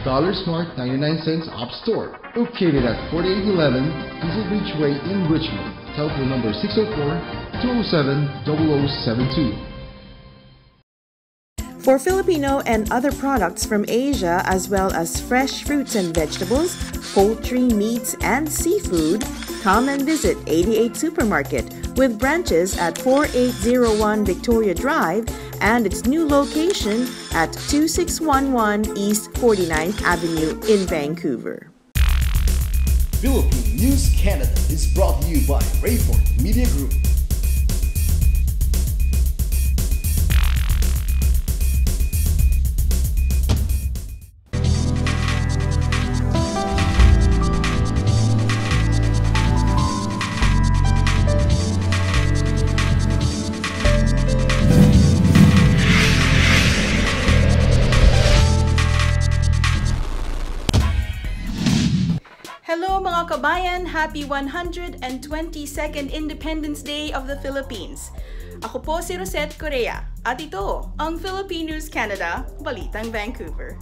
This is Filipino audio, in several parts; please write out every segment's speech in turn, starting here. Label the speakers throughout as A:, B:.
A: Dollar Smart 99 cents Op Store, located at 4811 Diesel Beach Way in Richmond. Telephone number 604-207-0072.
B: For Filipino and other products from Asia, as well as fresh fruits and vegetables, poultry, meats, and seafood, come and visit 88 Supermarket with branches at 4801 Victoria Drive and its new location at 2611 East 49th Avenue in Vancouver.
C: Philippine News Canada is brought to you by Rayford Media Group.
B: Hello mga kabayan! Happy 122nd Independence Day of the Philippines! Ako po si Rosette Correa at ito ang Philippine News Canada, Balitang Vancouver.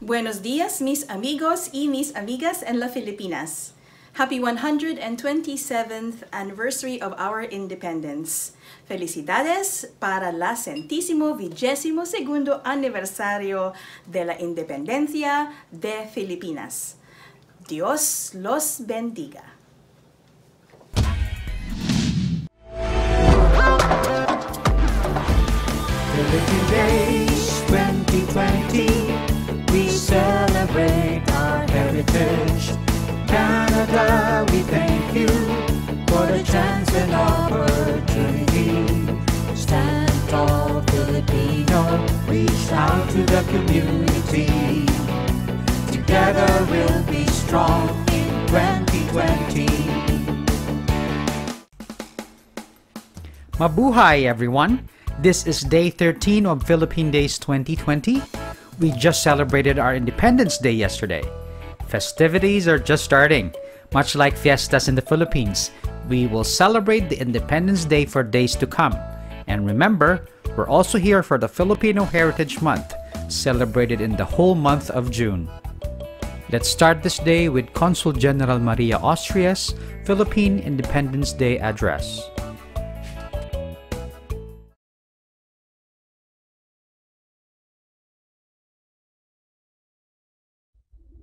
B: Buenos días mis amigos y mis amigas en la Filipinas. Happy 127th anniversary of our independence. Felicidades para la 122º aniversario de la independencia de Filipinas. Dios los bendiga.
D: Philippine Days 2020, we celebrate our heritage. Canada, we thank you for the chance and opportunity. Stand tall, Filipino, reach out to the community. Together we'll be strong in 2020.
E: Mabuhay, everyone! This is day 13 of Philippine Days 2020. We just celebrated our Independence Day yesterday. Festivities are just starting. Much like fiestas in the Philippines, we will celebrate the Independence Day for days to come. And remember, we're also here for the Filipino Heritage Month, celebrated in the whole month of June. Let's start this day with Consul General Maria Austria's Philippine Independence Day address.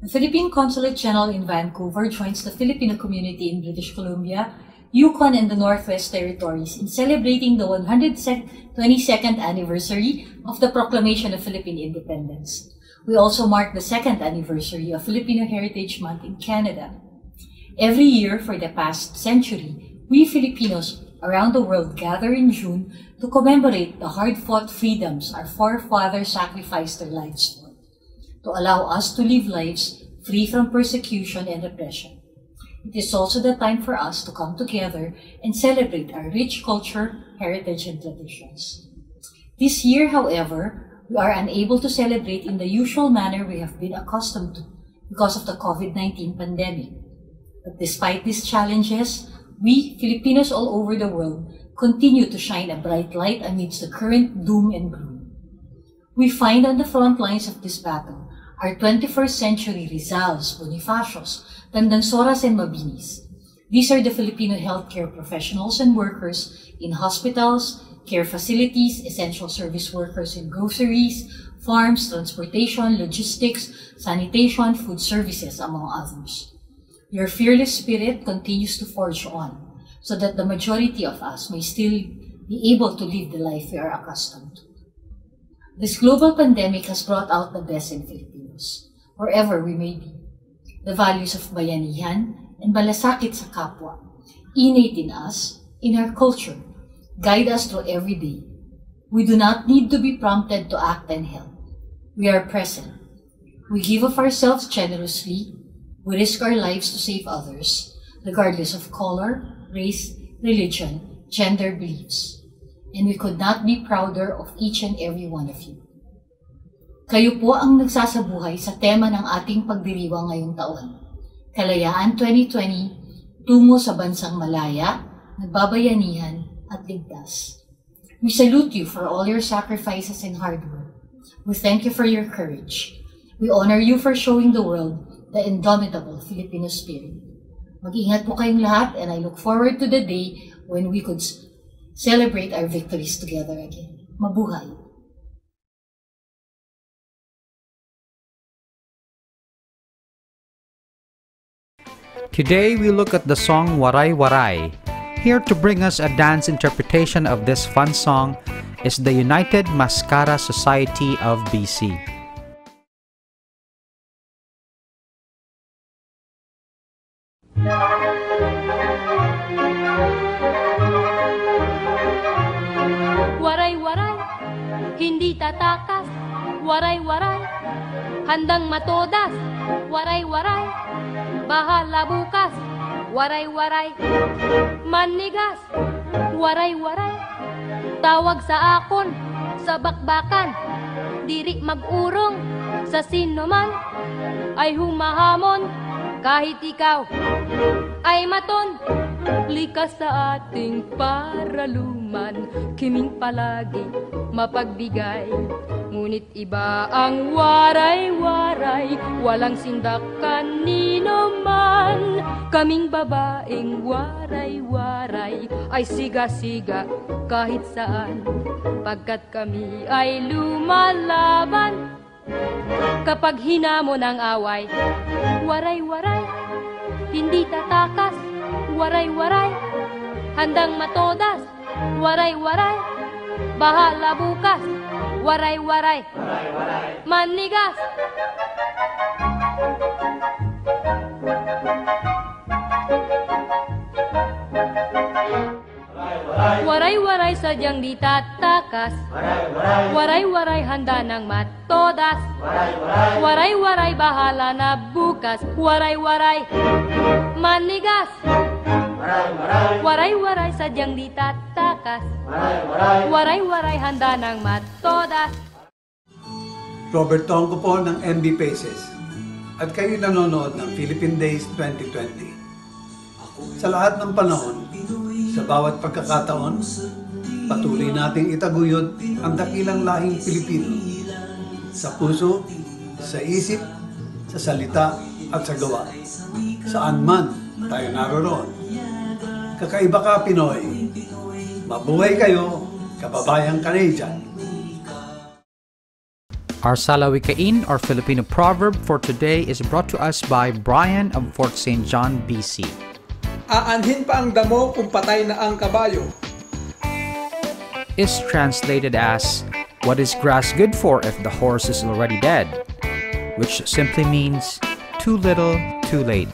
F: The Philippine Consulate General in Vancouver joins the Filipino community in British Columbia, Yukon, and the Northwest Territories in celebrating the 122nd anniversary of the Proclamation of Philippine Independence. We also mark the 2nd anniversary of Filipino Heritage Month in Canada. Every year for the past century, we Filipinos around the world gather in June to commemorate the hard-fought freedoms our forefathers sacrificed their lives for, to allow us to live lives free from persecution and repression. It is also the time for us to come together and celebrate our rich culture, heritage, and traditions. This year, however, we are unable to celebrate in the usual manner we have been accustomed to because of the COVID-19 pandemic. But despite these challenges, we, Filipinos all over the world, continue to shine a bright light amidst the current doom and gloom. We find on the front lines of this battle our 21st century Rizals, Bonifacios, Tandansoras, and Mabinis. These are the Filipino healthcare professionals and workers in hospitals, care facilities, essential service workers in groceries, farms, transportation, logistics, sanitation, food services, among others. Your fearless spirit continues to forge on so that the majority of us may still be able to live the life we are accustomed to. This global pandemic has brought out the best in Filipinos, wherever we may be. The values of bayanihan and malasakit sa kapwa, innate in us, in our culture, guide us through every day. We do not need to be prompted to act and help. We are present. We give of ourselves generously. We risk our lives to save others, regardless of color, race, religion, gender beliefs. And we could not be prouder of each and every one of you. Kayo po ang nagsasabuhay sa tema ng ating pagdiriwang ngayong taon, Kalayaan 2020, tungo sa bansang malaya, nagbabayanihan at ligtas. We salute you for all your sacrifices and hard work. We thank you for your courage. We honor you for showing the world the indomitable Filipino spirit. Mag-ingat po kayong lahat, and I look forward to the day when we could celebrate our victories together again. Mabuhay!
E: Today we look at the song Waray Waray. Here to bring us a dance interpretation of this fun song is the United Mascara Society of BC.
G: Waray-waray, hindi tatakas. Waray-waray, handang matodas. Waray-waray, bahala bukas. Waray-waray, manigas. Waray-waray, tawag sa akon, sa bakbakan. Diri mag-urong, sa sino man ay humahamon. Kahit ikaw ay maton, likas sa ating paraluman. Kiming palagi mapagbigay, ngunit iba ang waray-waray. Walang sindak kanino man. Kaming babaeng waray-waray ay siga-siga kahit saan, pagkat kami ay lumalaban. Kapag hinamon ang away, waray-waray, hindi tatakas. Waray-waray, handang matodas. Waray-waray, bahala bukas. Waray-waray, manigas. Waray-waray, sadyang di tatakas. Waray-waray, handa ng matodas. Waray-waray, bahala na bukas. Waray-waray, manigas. Waray-waray, sadyang di tatakas. Waray-waray, handa ng matodas.
H: Robert Tongko po ng MB Paces. At kayo nanonood ng Philippine Days 2020. Sa lahat ng panahon, sa bawat pagkakataon, patuloy nating itaguyod ang dakilang lahing Pilipino. Sa puso, sa isip, sa salita at sa gawa. Saan man tayo naroroon. Kakaiba ka, Pinoy. Mabuhay kayo, kababayang Canadian.
E: Our Salawikain, or Filipino proverb for today, is brought to us by Brian of Fort St. John, BC.
I: Aanhin pa ang damo kung patay na ang kabayo.
E: Is translated as, what is grass good for if the horse is already dead? Which simply means, too little, too late.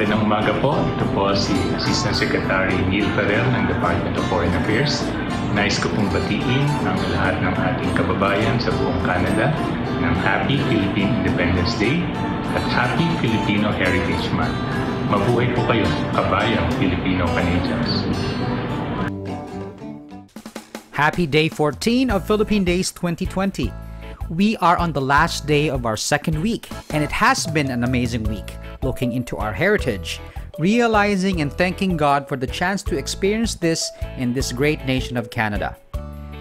J: Magandang umaga po. Ito po si Assistant Secretary Neil Ferrer ng Department of Foreign Affairs. Nais ko pong batiin ang lahat ng ating kababayan sa buong Canada ng Happy Philippine Independence Day at Happy Filipino Heritage Month. Mabuhay po kayo, kabayang Filipino-Canadians.
E: Happy Day 14 of Philippine Days 2020. We are on the last day of our second week, and it has been an amazing week, looking into our heritage, realizing and thanking God for the chance to experience this in this great nation of Canada.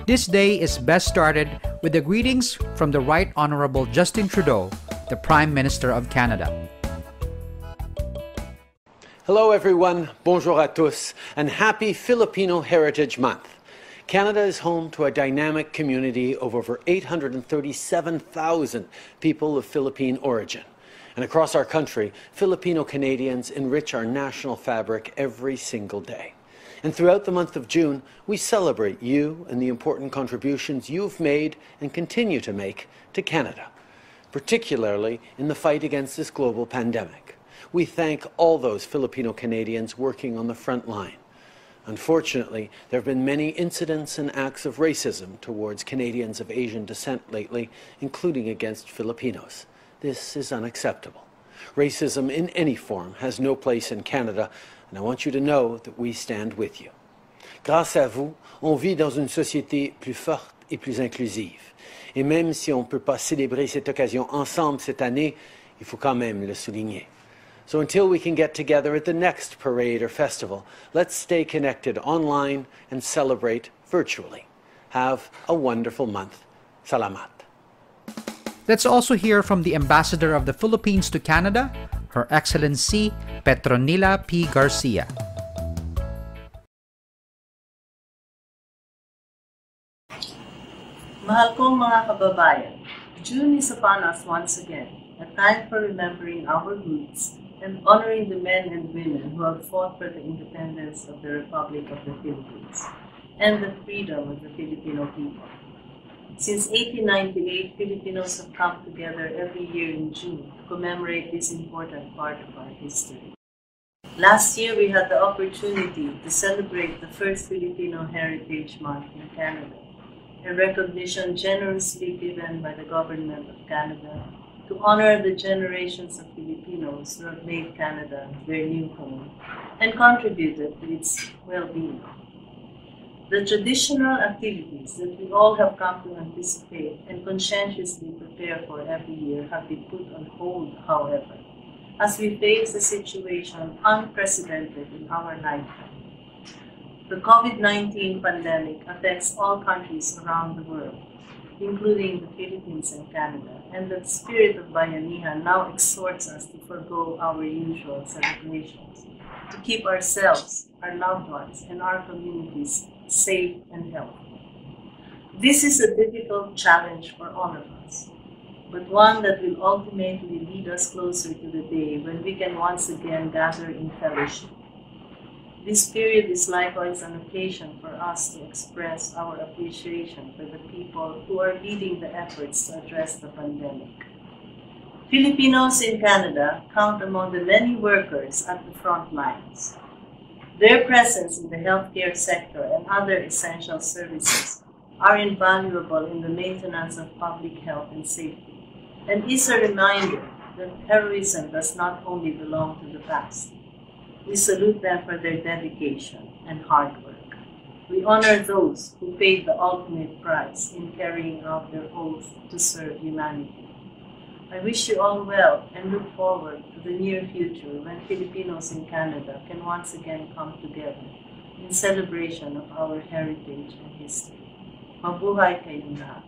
E: This day is best started with the greetings from the Right Honorable Justin Trudeau, the Prime Minister of Canada.
K: Hello everyone, bonjour à tous, and happy Filipino Heritage Month. Canada is home to a dynamic community of over 837,000 people of Philippine origin. And across our country, Filipino Canadians enrich our national fabric every single day. And throughout the month of June, we celebrate you and the important contributions you've made and continue to make to Canada, particularly in the fight against this global pandemic. We thank all those Filipino Canadians working on the front line. Unfortunately, there have been many incidents and acts of racism towards Canadians of Asian descent lately, including against Filipinos. This is unacceptable. Racism in any form has no place in Canada, and I want you to know that we stand with you. Grâce à vous, on vit dans une société plus forte et plus inclusive. Et même si on ne peut pas célébrer cette occasion ensemble cette année, il faut quand même le souligner. So until we can get together at the next parade or festival, let's stay connected online and celebrate virtually. Have a wonderful month. Salamat.
E: Let's also hear from the Ambassador of the Philippines to Canada, Her Excellency Petronila P. Garcia.
L: Mahal kong mga kababayan, June is upon us once again, a time for remembering our roots and honoring the men and women who have fought for the independence of the Republic of the Philippines and the freedom of the Filipino people. Since 1898, Filipinos have come together every year in June to commemorate this important part of our history. Last year, we had the opportunity to celebrate the first Filipino Heritage Month in Canada, a recognition generously given by the Government of Canada to honor the generations of Filipinos who have made Canada their new home and contributed to its well-being. The traditional activities that we all have come to anticipate and conscientiously prepare for every year have been put on hold, however, as we face a situation unprecedented in our lifetime. The COVID-19 pandemic affects all countries around the world, including the Philippines and Canada, and the spirit of Bayanihan now exhorts us to forego our usual celebrations, to keep ourselves, our loved ones, and our communities safe and healthy. This is a difficult challenge for all of us, but one that will ultimately lead us closer to the day when we can once again gather in fellowship. This period is likewise an occasion for us to express our appreciation for the people who are leading the efforts to address the pandemic. Filipinos in Canada count among the many workers at the front lines. Their presence in the healthcare sector and other essential services are invaluable in the maintenance of public health and safety, and is a reminder that heroism does not only belong to the past. We salute them for their dedication and hard work. We honor those who paid the ultimate price in carrying out their oath to serve humanity. I wish you all well and look forward to the near future when Filipinos in Canada can once again come together in celebration of our heritage and history. Mabuhay kayong lahat.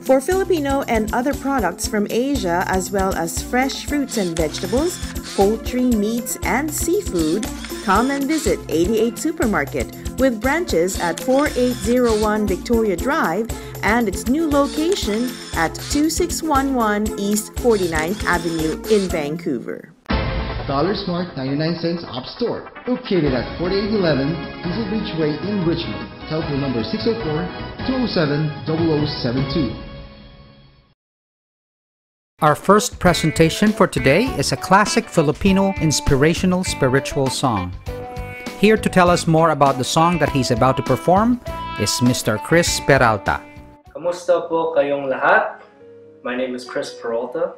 B: For Filipino and other products from Asia, as well as fresh fruits and vegetables, poultry, meats, and seafood, come and visit 88 Supermarket with branches at 4801 Victoria Drive and its new location at 2611 East 49th Avenue in Vancouver.
A: Dollar Smart 99 cents Op Store, located at 4811 Diesel Beach Way in Richmond. Telephone number 604-207-0072.
E: Our first presentation for today is a classic Filipino inspirational spiritual song. Here to tell us more about the song that he's about to perform is Mr. Chris Peralta.
M: Kamusta po kayong lahat? My name is Chris Peralta.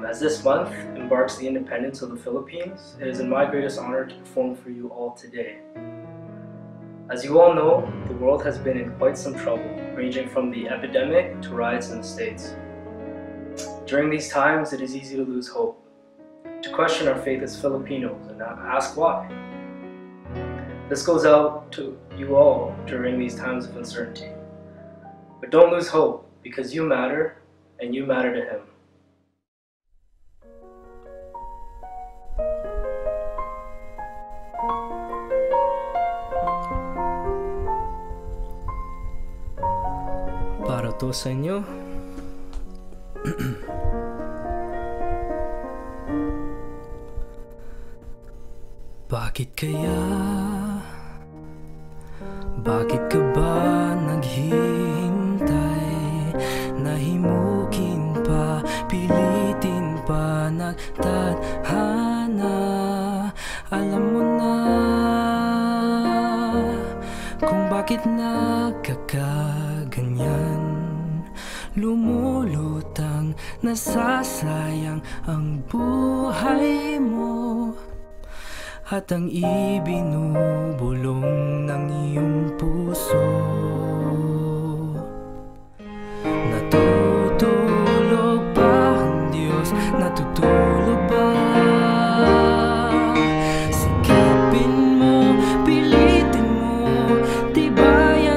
M: As this month embarks the independence of the Philippines, it is my greatest honor to perform for you all today. As you all know, the world has been in quite some trouble, ranging from the epidemic to riots in the States. During these times, it is easy to lose hope, to question our faith as Filipinos and ask why. This goes out to you all during these times of uncertainty. But don't lose hope, because you matter, and you matter to Him. Para to sa inyo. Bakit kaya? Bakit ka ba naghihintay? Nahimukin pa, pilitin pa, nagtadhana. Alam mo na kung bakit nagkakaganyan. Lumulutang, nasasayang ang buhay mo, at ang ibinubulong ng iyong puso. Natutulog ba ang Diyos? Natutulog ba? Sikapin mo, pilitin mo, tibayan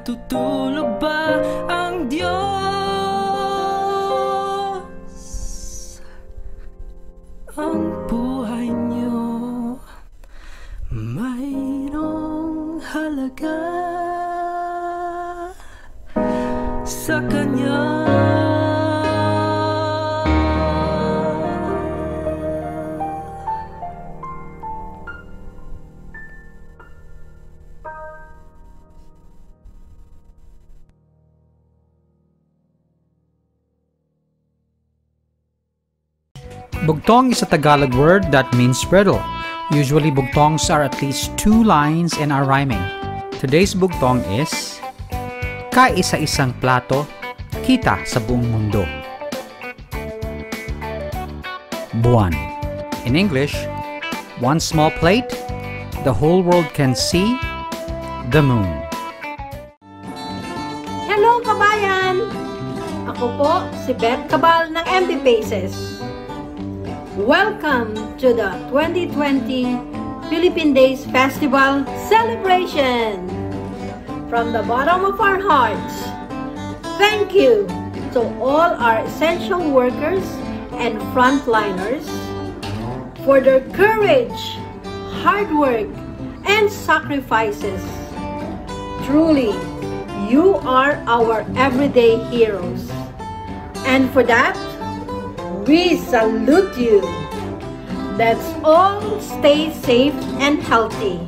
N: Natutulog ba ang Diyos? Ang buhay niyo mayroong halaga sa Kanya.
E: Bugtong is a Tagalog word that means riddle. Usually, bugtongs are at least 2 lines and are rhyming. Today's bugtong is kaisa-isang plato, kita sa buong mundo. Buwan. In English, one small plate, the whole world can see the moon.
O: Hello kabayan! Ako po si Beth Cabal ng MB Paces. Welcome to the 2020 Philippine Days Festival celebration! From the bottom of our hearts, thank you to all our essential workers and frontliners for their courage, hard work, and sacrifices. Truly, you are our everyday heroes. And for that, we salute you. Let's all stay safe and healthy.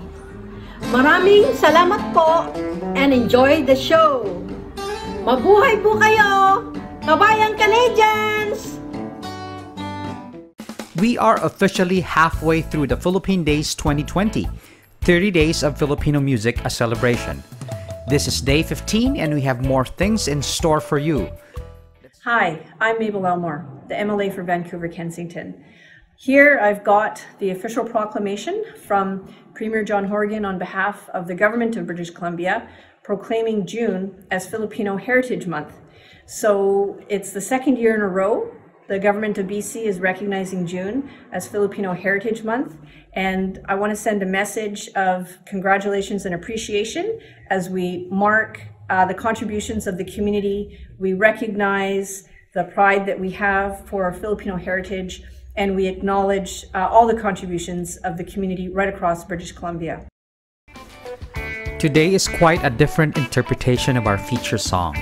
O: Maraming salamat po and enjoy the show. Mabuhay po kayo, kabayang Canadians!
E: We are officially halfway through the Philippine Days 2020, 30 Days of Filipino Music, a celebration. This is day 15 and we have more things in store for you.
P: Hi, I'm Mabel Elmore, the MLA for Vancouver Kensington. Here I've got the official proclamation from Premier John Horgan on behalf of the Government of British Columbia proclaiming June as Filipino Heritage Month. So it's the second year in a row the Government of BC is recognizing June as Filipino Heritage Month, and I want to send a message of congratulations and appreciation as we mark the contributions of the community. We recognize the pride that we have for our Filipino heritage, and we acknowledge all the contributions of the community right across British Columbia.
E: Today is quite a different interpretation of our feature song.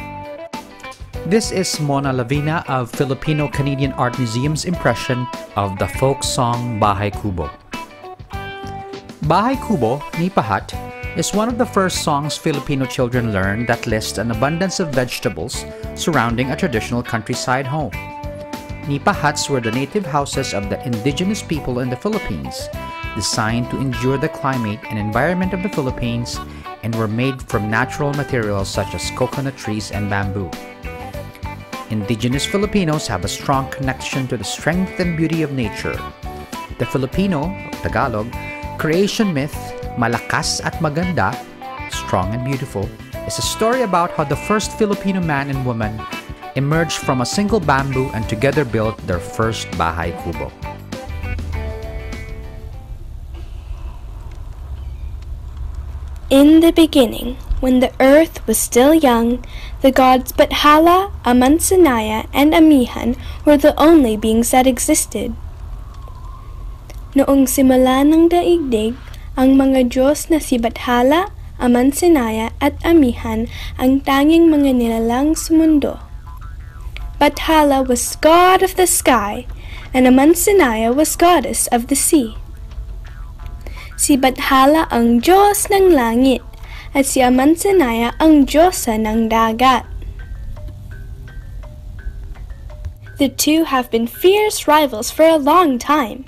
E: This is Mona Lavina of Filipino-Canadian Art Museum's impression of the folk song Bahay Kubo. Bahay Kubo, Nipa Hut, is one of the first songs Filipino children learn that lists an abundance of vegetables surrounding a traditional countryside home. Nipa huts were the native houses of the indigenous people in the Philippines, designed to endure the climate and environment of the Philippines, and were made from natural materials such as coconut trees and bamboo. Indigenous Filipinos have a strong connection to the strength and beauty of nature. The Filipino, Tagalog, creation myth, Malakas at Maganda, Strong and Beautiful, is a story about how the first Filipino man and woman emerged from a single bamboo and together built their first Bahay Kubo.
Q: In the beginning, when the earth was still young, the gods Bathala, Amansanaya, and Amihan were the only beings that existed. Noong simula ng daigdig, ang mga Diyos na si Bathala, Amansanaya, at Amihan ang tanging mga nilalang sa mundo. Bathala was god of the sky, and Amansanaya was goddess of the sea. Si Bathala ang Diyos ng langit, at si Amansanaya ang Diyosa ng dagat. The two have been fierce rivals for a long time.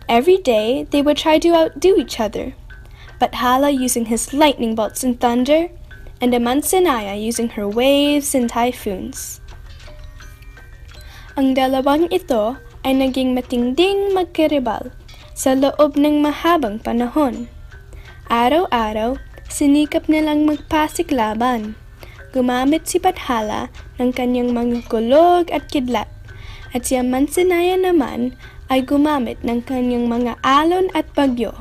Q: Every day, they would try to outdo each other, Bathala using his lightning bolts and thunder, and Amansanaya using her waves and typhoons. Ang dalawang ito ay naging matinding magkaribal sa loob ng mahabang panahon. Araw-araw, sinikap nilang magpasiklaban. Gumamit si Bathala ng kanyang mga kulog at kidlat, at si Amansanaya naman ay gumamit ng kanyang mga alon at bagyo.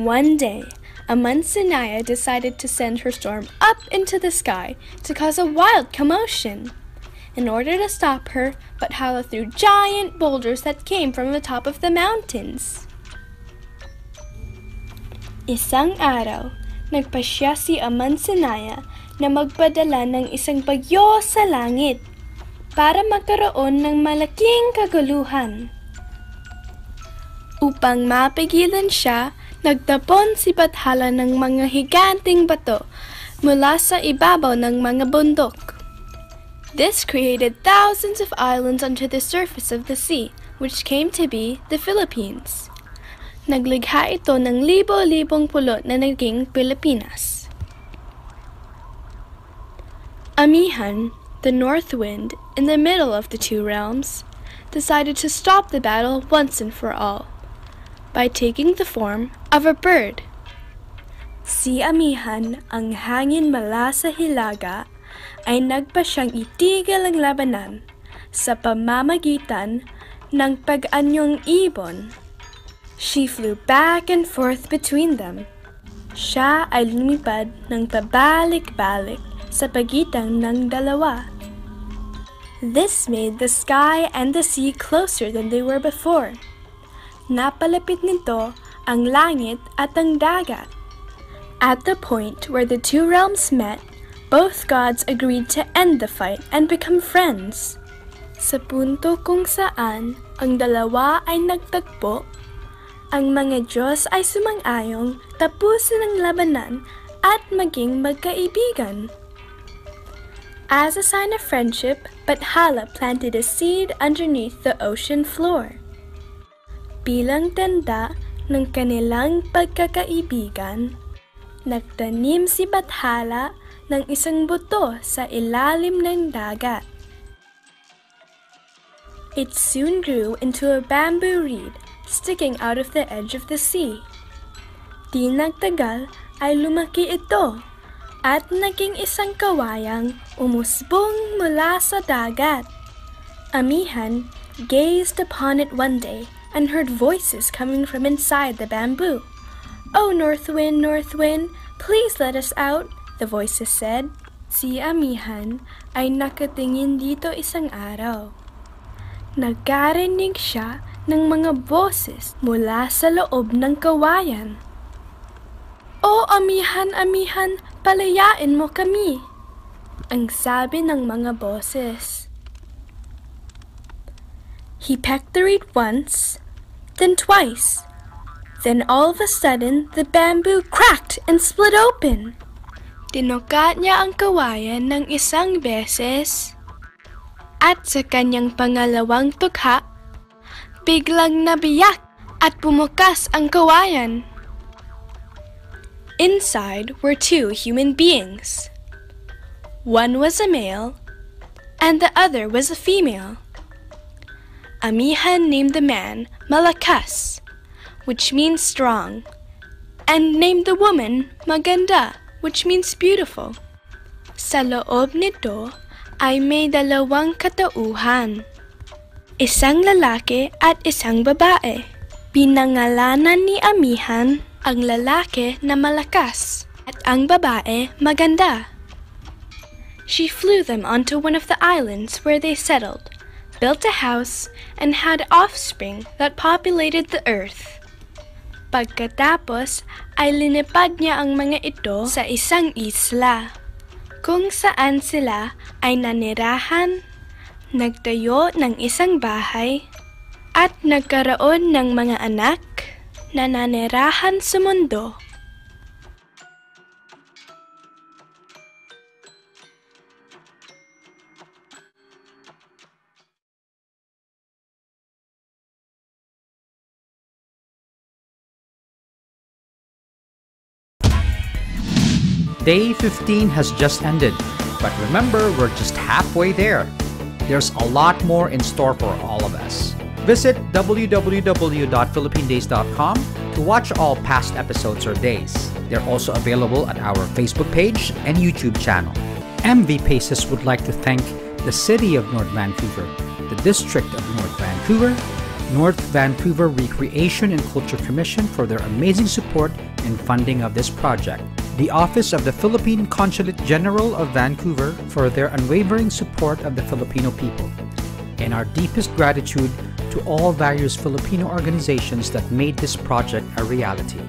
Q: One day, Amansinaya decided to send her storm up into the sky to cause a wild commotion. In order to stop her, Bathala threw giant boulders that came from the top of the mountains. Isang araw, nagpasya si Amansinaya na magpadala ng isang bagyo sa langit para magkaroon ng malaking kaguluhan. Upang mapigilan siya, nagtapon si Bathala ng mga higanting bato mula sa ibabaw ng mga bundok. This created thousands of islands onto the surface of the sea, which came to be the Philippines. Naglikha ito ng libo-libong pulot na naging Pilipinas. Amihan, the north wind, in the middle of the two realms, decided to stop the battle once and for all by taking the form of a bird. Si Amihan, ang hangin mula sa hilaga, ay nagpasyang itigil ang labanan sa pamamagitan ng pag-anyong ibon. She flew back and forth between them. Siya ay lumipad ng pabalik-balik sa pagitan ng dalawa. This made the sky and the sea closer than they were before. Napalapit nito ang langit at ang dagat. At the point where the two realms met, both gods agreed to end the fight and become friends. Sa punto kung saan ang dalawa ay nagtagpo, ang mga Diyos ay sumang-ayong tapusin ang labanan at maging magkaibigan. As a sign of friendship, Bathala planted a seed underneath the ocean floor. Bilang tanda ng kanilang pagkakaibigan, nagtanim si Bathala ng isang buto sa ilalim ng dagat. It soon grew into a bamboo reed sticking out of the edge of the sea. Di nagtagal ay lumaki ito at naging isang kawayang umusbong mula sa dagat. Amihan gazed upon it one day and heard voices coming from inside the bamboo. "Oh, North Wind, please let us out," the voices said. Si Amihan ay nakatingin dito isang araw. Nagkarinig siya ng mga boses mula sa loob ng kawayan. "Oh, Amihan, palayain mo kami," ang sabi ng mga boses. He pecked the reed once, then twice. Then all of a sudden, the bamboo cracked and split open. Tinukat niya ang kawayan ng isang beses. At sa kanyang pangalawang tukha, biglang nabiyak at bumukas ang kawayan. Inside were two human beings. One was a male, and the other was a female. Amihan named the man Malakas, which means strong, and named the woman Maganda, which means beautiful. Sa loob nito ay may dalawang katauhan, isang lalaki at isang babae. Pinangalanan ni Amihan ang lalaki na Malakas at ang babae Maganda. She flew them onto one of the islands where they settled, built a house, and had offspring that populated the earth. Pagkatapos ay linipad niya ang mga ito sa isang isla, kung saan sila ay nanirahan, nagtayo ng isang bahay, at nagkaroon ng mga anak na nanirahan sa mundo.
E: Day 15 has just ended, but remember, we're just halfway there. There's a lot more in store for all of us. Visit www.philippinedays.com to watch all past episodes or days. They're also available at our Facebook page and YouTube channel. MV Paces would like to thank the City of North Vancouver, the District of North Vancouver, North Vancouver Recreation and Culture Commission for their amazing support in funding of this project, the Office of the Philippine Consulate General of Vancouver for their unwavering support of the Filipino people, and our deepest gratitude to all various Filipino organizations that made this project a reality.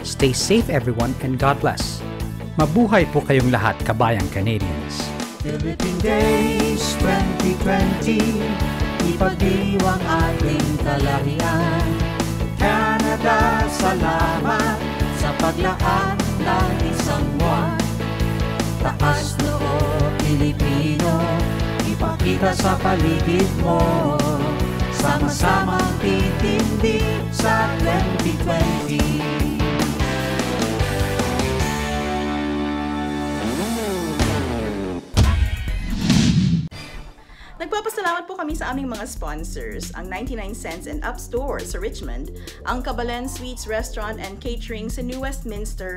E: Stay safe everyone and God bless. Mabuhay po kayong lahat, kabayang Canadians.
D: Philippine Days 2020, ipagdiwang ating kalarian. Canada, salamat sa paglaan ng isang buwan. Taas noo, Pilipino, ipakita sa paligid mo. Sama-samang titindig sa 2020.
B: Nagpapasalamat po kami sa aming mga sponsors, ang 99 Cents and Up Store sa Richmond, ang Kabalen Sweets Restaurant and Catering sa New Westminster,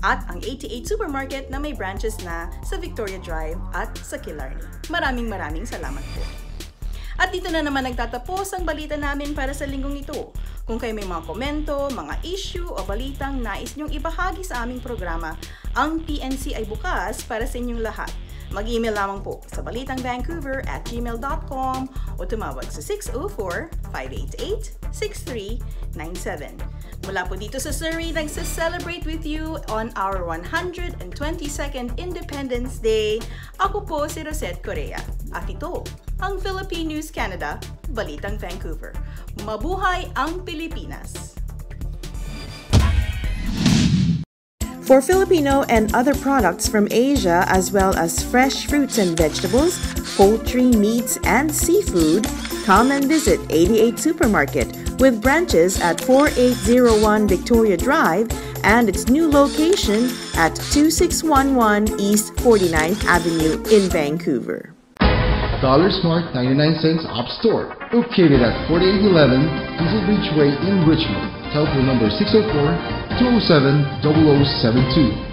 B: at ang 88 Supermarket na may branches na sa Victoria Drive at sa Killarney. Maraming salamat po. At dito na naman nagtatapos ang balita namin para sa linggong ito. Kung kayo may mga komento, mga issue o balitang nais niyong ibahagi sa aming programa, ang PNC ay bukas para sa inyong lahat. Mag-email lamang po sa balitangvancouver@gmail.com o tumawag sa 604-588-6397. Mula po dito sa Surrey, nagsa-celebrate with you on our 122nd Independence Day. Ako po si Rosette Correa. At ito, ang Philippine News Canada, Balitang Vancouver. Mabuhay ang Pilipinas!
R: For Filipino and other products from Asia, as well as fresh fruits and vegetables, poultry, meats, and seafood, come and visit 88 Supermarket with branches at 4801 Victoria Drive and its new location at 2611 East 49th Avenue in Vancouver.
A: Dollar Smart 99 Cents Op Store, located at 4811 Diesel Beach Way in Richmond. Telephone number 604-207-0072.